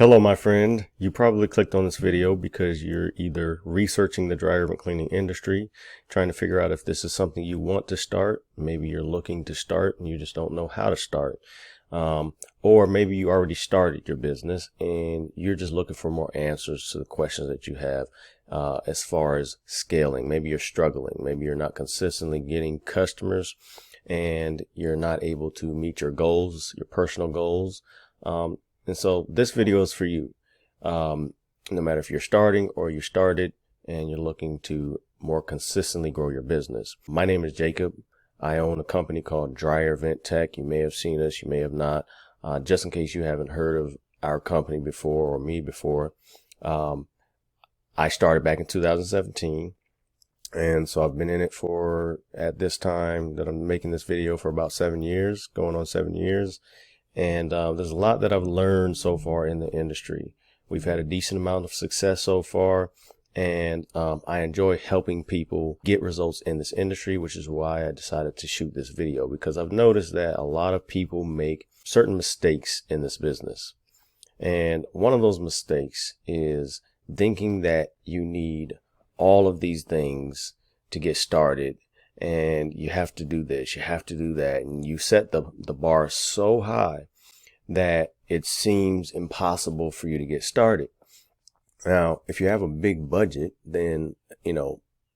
Hello, my friend. You probably clicked on this video because you're either researching the dryer vent cleaning industry, trying to figure out if this is something you want to start. Maybe you're looking to start and you just don't know how to start. Or maybe you already started your business and you're just looking for more answers to the questions that you have as far as scaling. Maybe you're struggling. Maybe you're not consistently getting customers and you're not able to meet your goals, your personal goals. And so this video is for you. No matter if you're starting or you started and you're looking to more consistently grow your business. My name is Jacob. I own a company called Dryer Vent Tech. You may have seen us, you may have not. Just in case you haven't heard of our company before or me before, I started back in 2017. And so I've been in it for, at this time that I'm making this video, for about 7 years, going on 7 years. And there's a lot that I've learned so far in the industry. We've had a decent amount of success so far, and I enjoy helping people get results in this industry, which is why I decided to shoot this video, because I've noticed that a lot of people make certain mistakes in this business. And one of those mistakes is thinking that you need all of these things to get started. And you have to do this, you have to do that. And you set the bar so high that it seems impossible for you to get started. Now, if you have a big budget, then,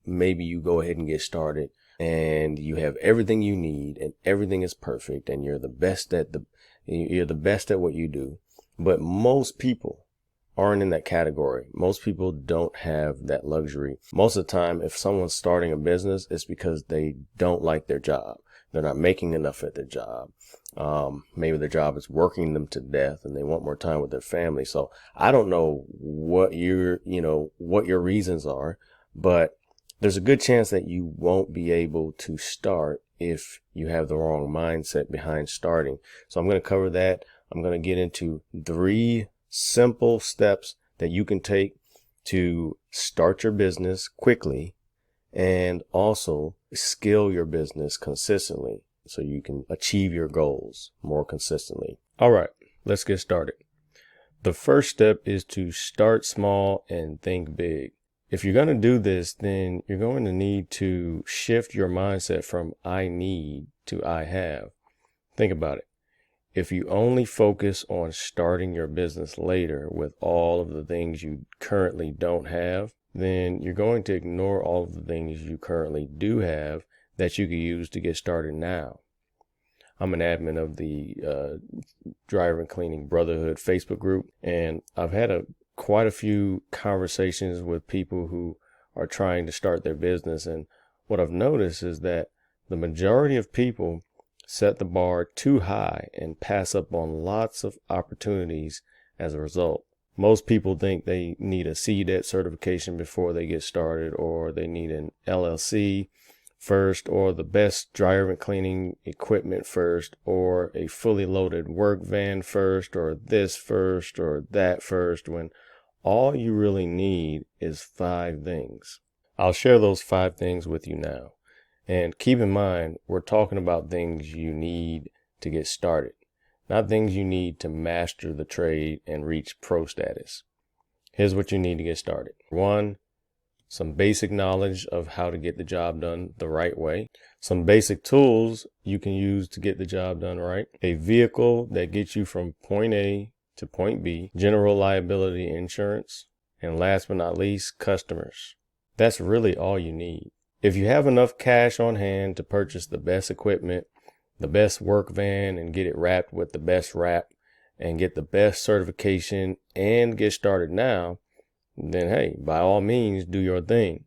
maybe you go ahead and get started and you have everything you need and everything is perfect and you're the best at what you do. But most people aren't in that category. Most people don't have that luxury. Most of the time, if someone's starting a business, it's because they don't like their job. They're not making enough at their job. Maybe their job is working them to death and they want more time with their family. So I don't know what your reasons are, but there's a good chance that you won't be able to start if you have the wrong mindset behind starting. So I'm going to cover that. I'm going to get into 3 simple steps that you can take to start your business quickly and also scale your business consistently so you can achieve your goals more consistently. All right, let's get started. The first step is to start small and think big. If you're going to do this, then you're going to need to shift your mindset from I need to I have. Think about it. If you only focus on starting your business later with all of the things you currently don't have, then you're going to ignore all of the things you currently do have that you can use to get started now. I'm an admin of the Dryer Vent Cleaning Brotherhood Facebook group, and I've had quite a few conversations with people who are trying to start their business. And what I've noticed is that the majority of people set the bar too high and pass up on lots of opportunities as a result. Most people think they need a CDET certification before they get started, or they need an LLC first, or the best dryer vent cleaning equipment first, or a fully loaded work van first, or this first, or that first, when all you really need is 5 things. I'll share those 5 things with you now. And keep in mind, we're talking about things you need to get started, not things you need to master the trade and reach pro status. Here's what you need to get started. 1, some basic knowledge of how to get the job done the right way. Some basic tools you can use to get the job done right. A vehicle that gets you from point A to point B. General liability insurance. And last but not least, customers. That's really all you need. If you have enough cash on hand to purchase the best equipment, the best work van, and get it wrapped with the best wrap, and get the best certification and get started now, then hey, by all means, do your thing.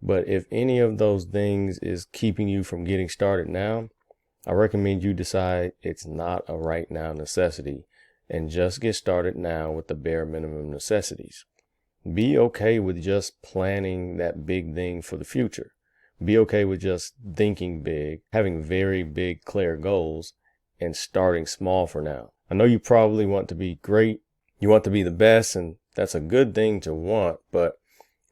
But if any of those things is keeping you from getting started now, I recommend you decide it's not a right now necessity and just get started now with the bare minimum necessities. Be okay with just planning that big thing for the future. Be okay with just thinking big, having very big, clear goals, and starting small for now. I know you probably want to be great. You want to be the best, and that's a good thing to want, but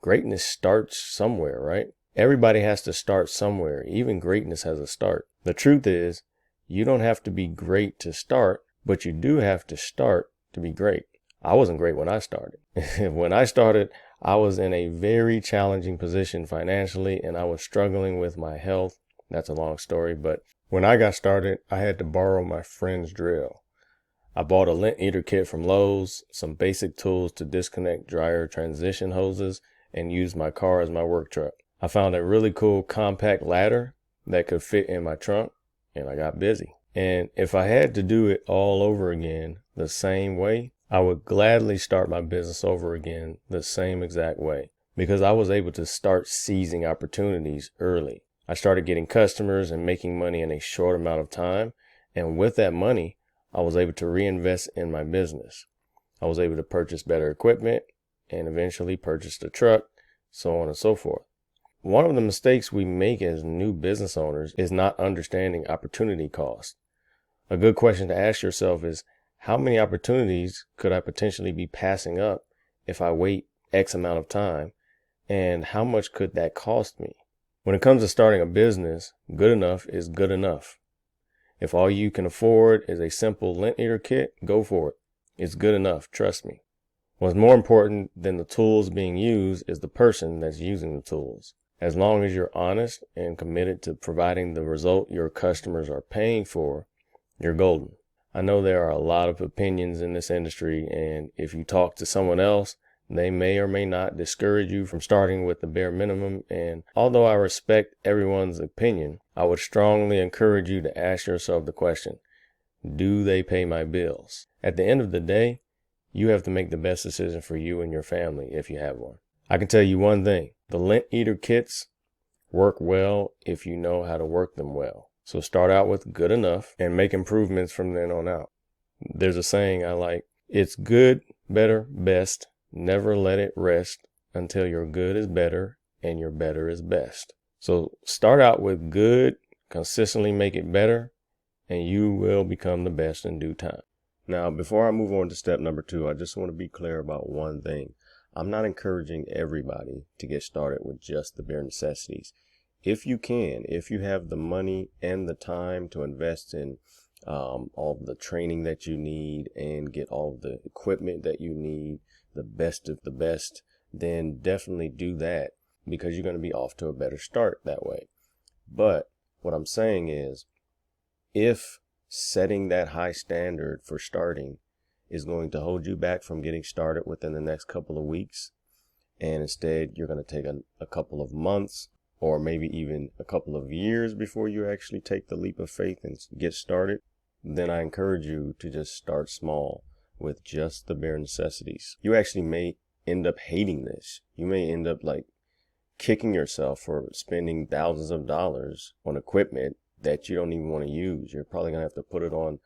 greatness starts somewhere, right? Everybody has to start somewhere. Even greatness has a start. The truth is, you don't have to be great to start, but you do have to start to be great. I wasn't great when I started. When I started, I was in a very challenging position financially, and I was struggling with my health. That's a long story, but when I got started, I had to borrow my friend's drill. I bought a lint eater kit from Lowe's, some basic tools to disconnect dryer transition hoses, and use my car as my work truck. I found a really cool compact ladder that could fit in my trunk, and I got busy. And if I had to do it all over again the same way, I would gladly start my business over again the same exact way, because I was able to start seizing opportunities early. I started getting customers and making money in a short amount of time, and with that money, I was able to reinvest in my business. I was able to purchase better equipment and eventually purchase a truck, so on and so forth. One of the mistakes we make as new business owners is not understanding opportunity cost. A good question to ask yourself is, how many opportunities could I potentially be passing up if I wait X amount of time, and how much could that cost me? When it comes to starting a business, good enough is good enough. If all you can afford is a simple lint eater kit, go for it. It's good enough, trust me. What's more important than the tools being used is the person that's using the tools. As long as you're honest and committed to providing the result your customers are paying for, you're golden. I know there are a lot of opinions in this industry, and if you talk to someone else, they may or may not discourage you from starting with the bare minimum. And although I respect everyone's opinion, I would strongly encourage you to ask yourself the question, do they pay my bills? At the end of the day, you have to make the best decision for you and your family if you have one. I can tell you one thing, the lint eater kits work well if you know how to work them well. So start out with good enough and make improvements from then on out. There's a saying I like, it's good, better, best. Never let it rest until your good is better and your better is best. So start out with good, consistently make it better, and you will become the best in due time. Now, before I move on to step number 2, I just want to be clear about one thing. I'm not encouraging everybody to get started with just the bare necessities. If you can, if you have the money and the time to invest in all of the training that you need and get all of the equipment that you need, the best of the best, then definitely do that, because you're going to be off to a better start that way. But what I'm saying is, if setting that high standard for starting is going to hold you back from getting started within the next couple of weeks, and instead you're going to take a couple of months or maybe even a couple of years before you actually take the leap of faith and get started, then I encourage you to just start small with just the bare necessities. You actually may end up hating this. You may end up like kicking yourself for spending thousands of dollars on equipment that you don't even want to use. You're probably going to have to put it on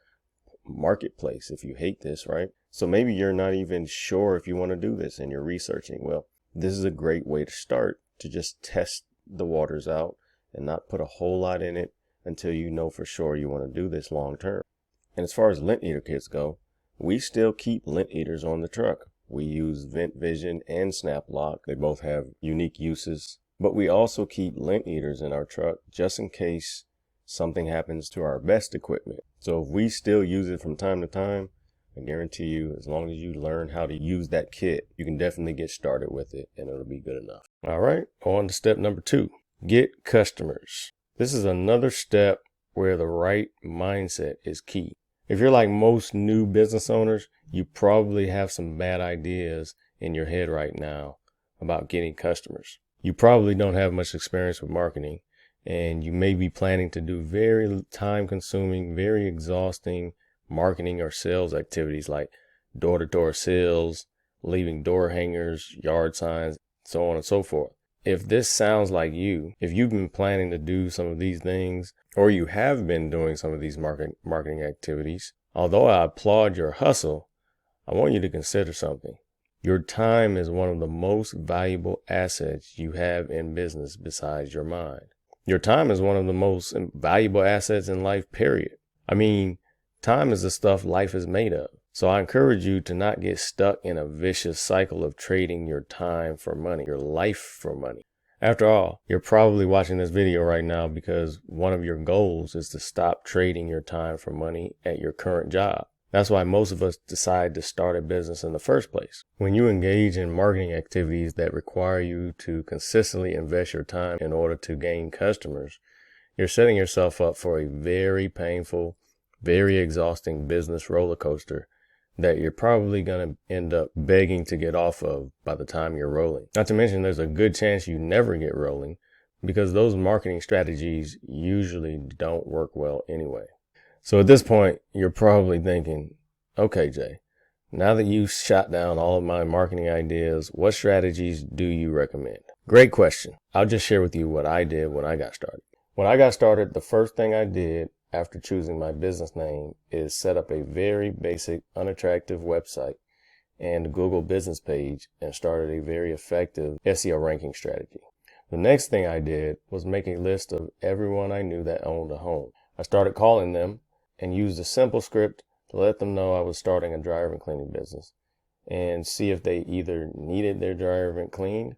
marketplace if you hate this, right? So maybe you're not even sure if you want to do this and you're researching. Well, this is a great way to start, to just test the waters out and not put a whole lot in it until you know for sure you want to do this long term. And as far as lint eater kits go, we still keep lint eaters on the truck. We use Vent Vision and Snap Lock. They both have unique uses, but we also keep lint eaters in our truck just in case something happens to our best equipment. So if we still use it from time to time, I guarantee you, as long as you learn how to use that kit, you can definitely get started with it and it'll be good enough. All right, on to step number 2, get customers. This is another step where the right mindset is key. If you're like most new business owners, you probably have some bad ideas in your head right now about getting customers. You probably don't have much experience with marketing, and you may be planning to do very time-consuming, very exhausting marketing or sales activities like door-to-door sales, leaving door hangers, yard signs, so on and so forth. If this sounds like you, if you've been planning to do some of these things, or you have been doing some of these marketing activities, although I applaud your hustle, I want you to consider something. Your time is one of the most valuable assets you have in business besides your mind. Your time is one of the most valuable assets in life, period. I mean, time is the stuff life is made of. So I encourage you to not get stuck in a vicious cycle of trading your time for money, your life for money. After all, you're probably watching this video right now because one of your goals is to stop trading your time for money at your current job. That's why most of us decide to start a business in the first place. When you engage in marketing activities that require you to consistently invest your time in order to gain customers, you're setting yourself up for a very painful, very exhausting business roller coaster that you're probably going to end up begging to get off of by the time you're rolling. Not to mention, there's a good chance you never get rolling because those marketing strategies usually don't work well anyway. So at this point, you're probably thinking, okay, Jay, now that you've shot down all of my marketing ideas, what strategies do you recommend? Great question. I'll just share with you what I did when I got started. When I got started, the first thing I did after choosing my business name is set up a very basic, unattractive website and Google business page and started a very effective SEO ranking strategy. The next thing I did was make a list of everyone I knew that owned a home. I started calling them and used a simple script to let them know I was starting a dryer vent cleaning business and see if they either needed their dryer vent cleaned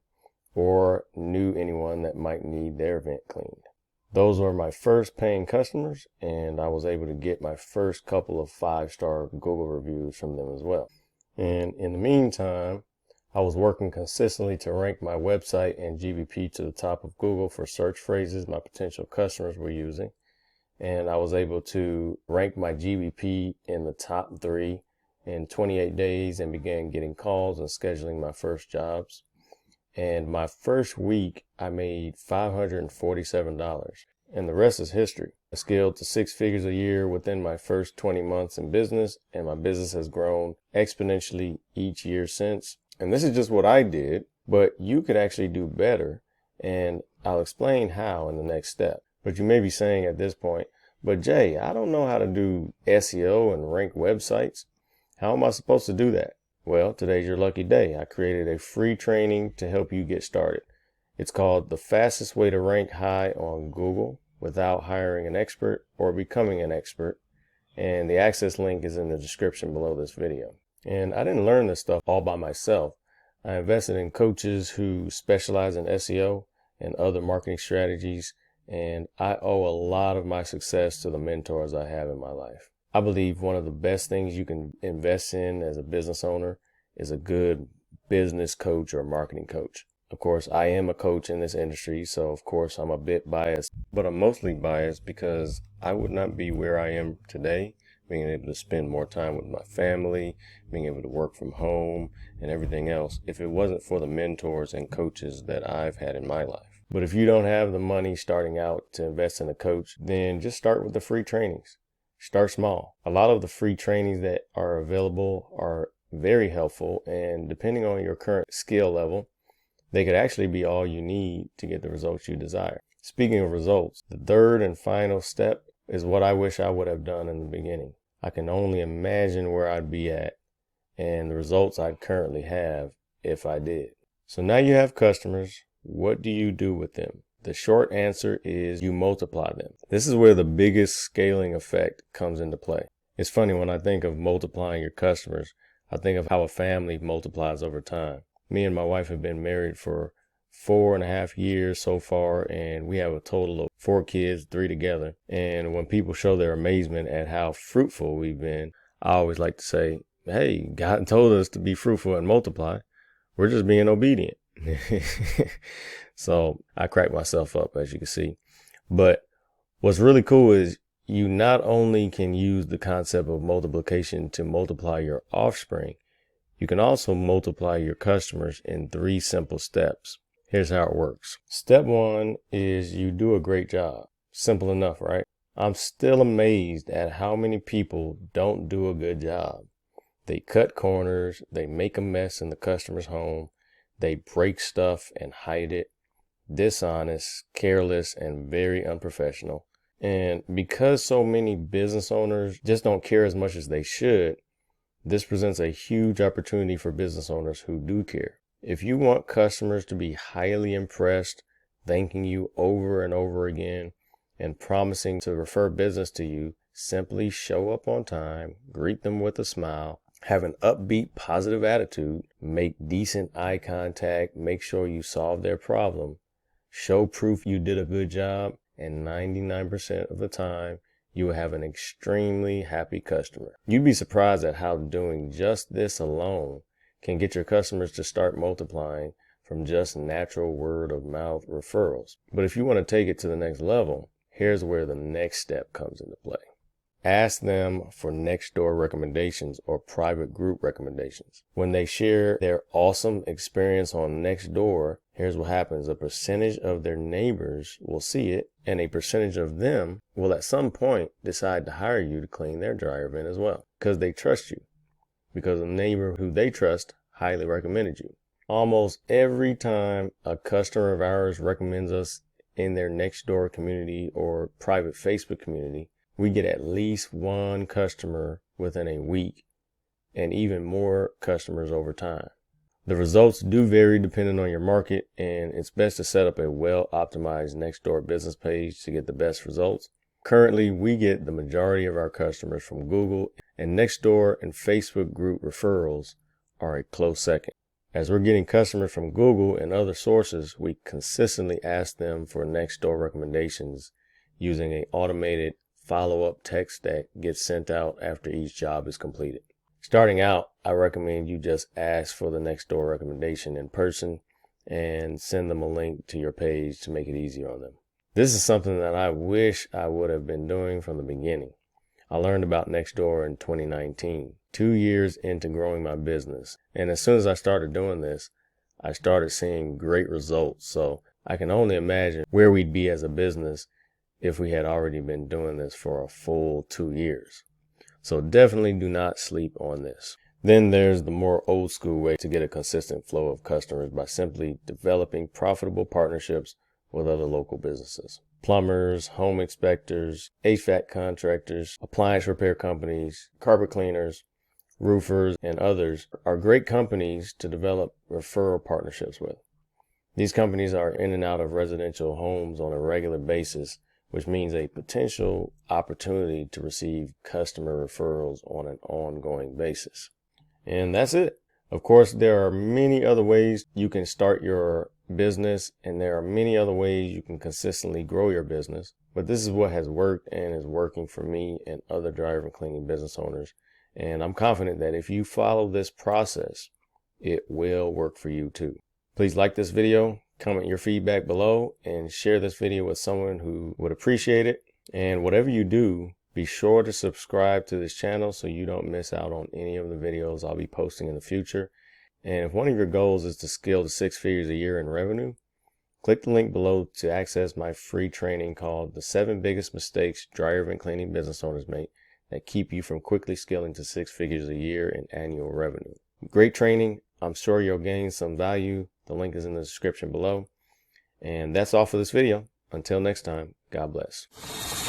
or knew anyone that might need their vent cleaned. Those were my first paying customers, and I was able to get my first couple of 5-star Google reviews from them as well. And in the meantime, I was working consistently to rank my website and GBP to the top of Google for search phrases my potential customers were using. And I was able to rank my GBP in the top 3 in 28 days and began getting calls and scheduling my first jobs. And my first week, I made $547, and the rest is history. I scaled to 6 figures a year within my first 20 months in business, and my business has grown exponentially each year since. And this is just what I did, but you could actually do better, and I'll explain how in the next step. But you may be saying at this point, but Jay, I don't know how to do SEO and rank websites. How am I supposed to do that? Well, today's your lucky day. I created a free training to help you get started. It's called The Fastest Way to Rank High on Google Without Hiring an Expert or Becoming an Expert. And the access link is in the description below this video. And I didn't learn this stuff all by myself. I invested in coaches who specialize in SEO and other marketing strategies, and I owe a lot of my success to the mentors I have in my life. I believe one of the best things you can invest in as a business owner is a good business coach or marketing coach. Of course, I am a coach in this industry, so of course I'm a bit biased, but I'm mostly biased because I would not be where I am today, being able to spend more time with my family, being able to work from home and everything else, if it wasn't for the mentors and coaches that I've had in my life. But if you don't have the money starting out to invest in a coach, then just start with the free trainings. Start small. A lot of the free trainings that are available are very helpful, and depending on your current skill level, they could actually be all you need to get the results you desire. Speaking of results, the third and final step is what I wish I would have done in the beginning. I can only imagine where I'd be at and the results I'd currently have if I did. So now you have customers. What do you do with them? The short answer is you multiply them. This is where the biggest scaling effect comes into play. It's funny, when I think of multiplying your customers, I think of how a family multiplies over time. Me and my wife have been married for 4.5 years so far, and we have a total of 4 kids, 3 together. And when people show their amazement at how fruitful we've been, I always like to say, hey, God told us to be fruitful and multiply. We're just being obedient. So I crack myself up, as you can see. But what's really cool is you not only can use the concept of multiplication to multiply your offspring, you can also multiply your customers in 3 simple steps. Here's how it works. Step 1 is you do a great job. Simple enough, right? I'm still amazed at how many people don't do a good job. They cut corners, they make a mess in the customer's home, they break stuff and hide it. Dishonest, careless, and very unprofessional. And because so many business owners just don't care as much as they should, this presents a huge opportunity for business owners who do care. If you want customers to be highly impressed, thanking you over and over again, and promising to refer business to you, simply show up on time, greet them with a smile, have an upbeat, positive attitude, make decent eye contact, make sure you solve their problem, show proof you did a good job, and 99% of the time, you will have an extremely happy customer. You'd be surprised at how doing just this alone can get your customers to start multiplying from just natural word of mouth referrals. But if you want to take it to the next level, here's where the next step comes into play. Ask them for next door recommendations or private group recommendations. When they share their awesome experience on Nextdoor, here's what happens. A percentage of their neighbors will see it, and a percentage of them will at some point decide to hire you to clean their dryer vent as well, because they trust you, because a neighbor who they trust highly recommended you. Almost every time a customer of ours recommends us in their Nextdoor community or private Facebook community, we get at least one customer within a week and even more customers over time. The results do vary depending on your market, and it's best to set up a well-optimized Nextdoor business page to get the best results. Currently, we get the majority of our customers from Google, and Nextdoor and Facebook group referrals are a close second. As we're getting customers from Google and other sources, we consistently ask them for Nextdoor recommendations using an automated follow-up text that gets sent out after each job is completed. Starting out, I recommend you just ask for the Nextdoor recommendation in person and send them a link to your page to make it easier on them. This is something that I wish I would have been doing from the beginning. I learned about Nextdoor in 2019, 2 years into growing my business. And as soon as I started doing this, I started seeing great results. So I can only imagine where we'd be as a business if we had already been doing this for a full 2 years. So definitely do not sleep on this. Then there's the more old school way to get a consistent flow of customers by simply developing profitable partnerships with other local businesses. Plumbers, home inspectors, HVAC contractors, appliance repair companies, carpet cleaners, roofers, and others are great companies to develop referral partnerships with. These companies are in and out of residential homes on a regular basis, which means a potential opportunity to receive customer referrals on an ongoing basis. And that's it. Of course, there are many other ways you can start your business, and there are many other ways you can consistently grow your business. But this is what has worked and is working for me and other dryer vent cleaning business owners. And I'm confident that if you follow this process, it will work for you too. Please like this video, comment your feedback below, and share this video with someone who would appreciate it. And whatever you do, be sure to subscribe to this channel so you don't miss out on any of the videos I'll be posting in the future. And if one of your goals is to scale to 6 figures a year in revenue, click the link below to access my free training called The 7 Biggest Mistakes Dryer Vent Cleaning Business Owners Make that keep you from quickly scaling to 6 figures a year in annual revenue. Great training. I'm sure you'll gain some value. The link is in the description below. And that's all for this video. Until next time, God bless.